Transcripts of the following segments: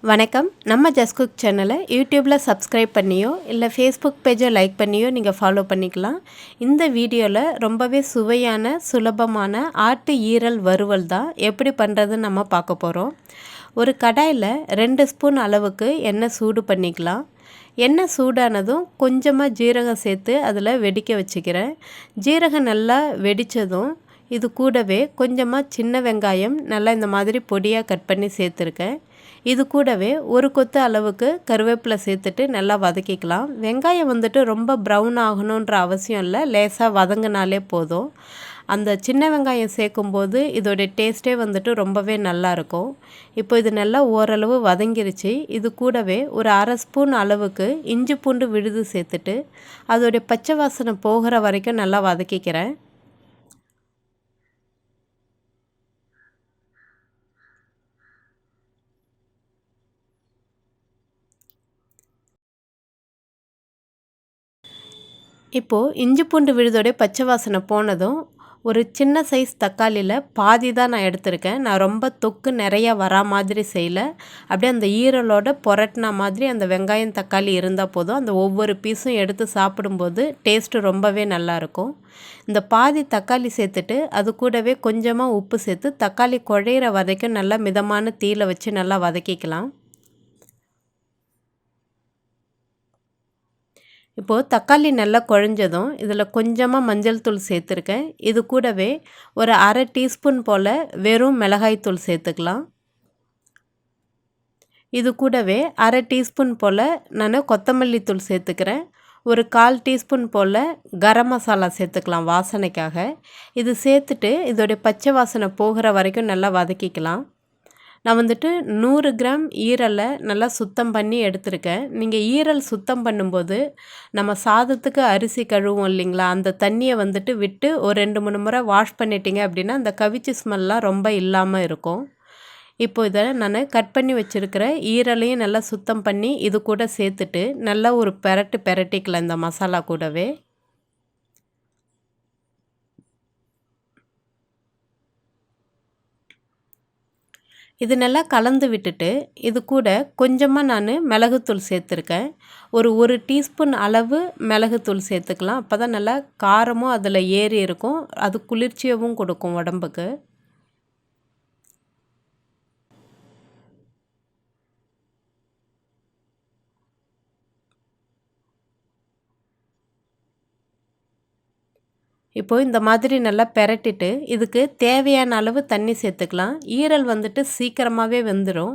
வணக்கம். நம்ம just cook சேனலை யூடியூப்பில் சப்ஸ்கிரைப் பண்ணியோ இல்லை ஃபேஸ்புக் பேஜை லைக் பண்ணியோ நீங்கள் ஃபாலோ பண்ணிக்கலாம். இந்த வீடியோவில் ரொம்பவே சுவையான சுலபமான ஆட்டு ஈரல் வறுவல் தான் எப்படி பண்ணுறதுன்னு நம்ம பார்க்க போகிறோம். ஒரு கடாயில் 2 ஸ்பூன் அளவுக்கு எண்ணெய் சூடு பண்ணிக்கலாம். எண்ணெய் சூடானதும் கொஞ்சமாக ஜீரகம் சேர்த்து அதில் வெடிக்க வச்சுக்கிறேன். ஜீரகம் நல்லா வெடித்ததும் இது கூடவே கொஞ்சமாக சின்ன வெங்காயம் நல்லா இந்த மாதிரி பொடியாக கட் பண்ணி சேர்த்துருக்கேன். இது கூடவே ஒரு கொத்து அளவுக்கு கருவேப்பிலை சேர்த்துட்டு நல்லா வதக்கிக்கலாம். வெங்காயம் வந்துட்டு ரொம்ப ப்ரௌன் ஆகணுன்ற அவசியம் இல்லை, லேசாக வதங்கினாலே போதும். அந்த சின்ன வெங்காயம் சேர்க்கும்போது இதோடைய டேஸ்ட்டே வந்துட்டு ரொம்பவே நல்லாயிருக்கும். இப்போ இது நல்லா ஓரளவு வதங்கிருச்சு. இது கூடவே ஒரு அரை ஸ்பூன் அளவுக்கு இஞ்சி பூண்டு விழுது சேர்த்துட்டு அதோடைய பச்சை வாசனை போகிற வரைக்கும் நல்லா வதக்கிக்கிறேன். இப்போது இஞ்சி பூண்டு விழுதோடைய பச்சை வாசனை போனதும் ஒரு சின்ன சைஸ் தக்காளியில் பாதி தான் நான் எடுத்திருக்கேன். நான் ரொம்ப தொக்கு நிறையா வரா மாதிரி செய்யலை. அப்படியே அந்த ஈரலோட புரட்டின மாதிரி அந்த வெங்காயம் தக்காளி இருந்தால் போதும். அந்த ஒவ்வொரு பீஸும் எடுத்து சாப்பிடும்போது டேஸ்ட்டு ரொம்பவே நல்லாயிருக்கும். இந்த பாதி தக்காளி சேர்த்துட்டு அது கூடவே கொஞ்சமாக உப்பு சேர்த்து தக்காளி குழையிற வரைக்கும் நல்லா மிதமான தீயில வச்சு நல்லா வதக்கிக்கலாம். இப்போது தக்காளி நல்லா குழஞ்சதும் இதில் கொஞ்சமாக மஞ்சள் தூள் சேர்த்துருக்கேன். இது கூடவே ஒரு அரை டீஸ்பூன் போல் வெறும் மிளகாய் தூள் சேர்த்துக்கலாம். இது கூடவே அரை டீஸ்பூன் போல் நான் கொத்தமல்லி தூள் சேர்த்துக்கிறேன். ஒரு 1/4 டீஸ்பூன் போல் கரம் மசாலா சேர்த்துக்கலாம் வாசனைக்காக. இது சேர்த்துட்டு இதோடைய பச்சை வாசனை போகிற வரைக்கும் நல்லா வதக்கிக்கலாம். நான் வந்துட்டு 100 கிராம் ஈரலை நல்லா சுத்தம் பண்ணி எடுத்திருக்கேன். நீங்கள் ஈரல் சுத்தம் பண்ணும்போது நம்ம சாதத்துக்கு அரிசி கழுவோம் இல்லைங்களா, அந்த தண்ணியை வந்துட்டு விட்டு ஒரு 2-3 முறை வாஷ் பண்ணிட்டீங்க அப்படின்னா அந்த கவிச்சி ஸ்மெல்லாம் ரொம்ப இல்லாமல் இருக்கும். இப்போ இதை நான் கட் பண்ணி வச்சுருக்கிற ஈரலையும் நல்லா சுத்தம் பண்ணி இது கூட சேர்த்துட்டு நல்லா ஒரு பெரட்டிக்கலாம் இந்த மசாலா கூடவே. இது நல்லா கலந்து விட்டுட்டு இது கூட கொஞ்சமாக நான் மிளகுத்தூள் சேர்த்துருக்கேன். ஒரு டீஸ்பூன் அளவு மிளகுத்தூள் சேர்த்துக்கலாம். அப்போ தான் நல்லா காரமும் அதில் ஏறி இருக்கும், அது குளிர்ச்சியவும் கொடுக்கும் உடம்புக்கு. இப்போது இந்த மாதிரி நல்லா பெரட்டிட்டு இதுக்கு தேவையான அளவு தண்ணி சேர்த்துக்கலாம். ஈரல் வந்துட்டு சீக்கிரமாகவே வெந்துடும்.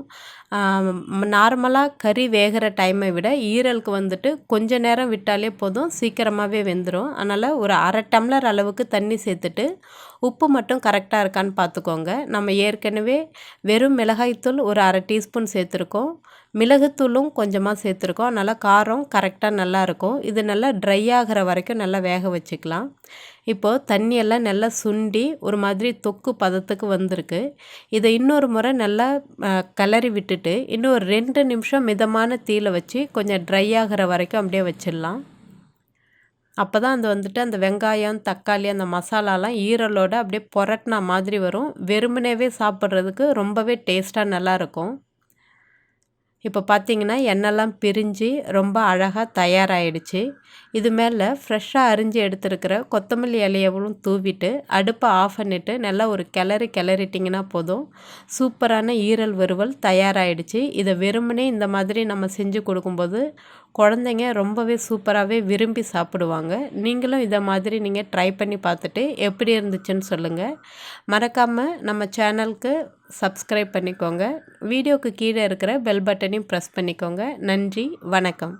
நார்மலாக கறி வேகிற டைமை விட ஈரலுக்கு வந்துட்டு கொஞ்ச நேரம் விட்டாலே போதும், சீக்கிரமாகவே வெந்துடும். அதனால் ஒரு அரை டம்ளர் அளவுக்கு தண்ணி சேர்த்துட்டு உப்பு மட்டும் கரெக்டாக இருக்கான்னு பார்த்துக்கோங்க. நம்ம ஏற்கனவே வெறும் மிளகாய்த்தூள் ஒரு அரை டீஸ்பூன் சேர்த்துருக்கோம், மிளகுத்தூளும் கொஞ்சமாக சேர்த்துருக்கோம். அதனால் காரம் கரெக்டாக நல்லாயிருக்கும். இது நல்லா ட்ரை ஆகிற வரைக்கும் நல்லா வேக வச்சுக்கலாம். இப்போது தண்ணியெல்லாம் நல்லா சுண்டி ஒரு மாதிரி தொக்கு பதத்துக்கு வந்திருக்கு. இதை இன்னொரு முறை நல்லா கிளறி விட்டுட்டு இன்னும் ஒரு 2 நிமிஷம் மிதமான தீயில வச்சு கொஞ்சம் ட்ரை ஆகிற வரைக்கும் அப்படியே வச்சிடலாம். அப்போ தான் அது வந்துட்டு அந்த வெங்காயம் தக்காளி அந்த மசாலாலாம் ஈரலோட அப்படியே புரட்டின மாதிரி வரும். வெறுமனேவே சாப்பிட்றதுக்கு ரொம்பவே டேஸ்ட்டாக நல்லாயிருக்கும். இப்போ பார்த்தீங்கன்னா எண்ணெய்லாம் பிரிஞ்சு ரொம்ப அழகாக தயாராகிடுச்சு. இது மேலே ஃப்ரெஷ்ஷாக அரிஞ்சு எடுத்துருக்கிற கொத்தமல்லி இலையவும் தூவிட்டு அடுப்பை ஆஃப் பண்ணிவிட்டு நல்லா ஒரு கிளறிட்டிங்கன்னா போதும், சூப்பரான ஈரல் வறுவல் தயாராகிடுச்சு. இதை வெறுமனே இந்த மாதிரி நம்ம செஞ்சு கொடுக்கும்போது குழந்தைங்க ரொம்பவே சூப்பராகவே விரும்பி சாப்பிடுவாங்க. நீங்களும் இதை மாதிரி நீங்கள் ட்ரை பண்ணி பார்த்துட்டு எப்படி இருந்துச்சுன்னு சொல்லுங்கள். மறக்காமல் நம்ம சேனலுக்கு சப்ஸ்கிரைப் பண்ணிக்கோங்க. வீடியோக்கு கீழே இருக்கிற பெல் பட்டனையும் ப்ரெஸ் பண்ணிக்கோங்க. நன்றி, வணக்கம்.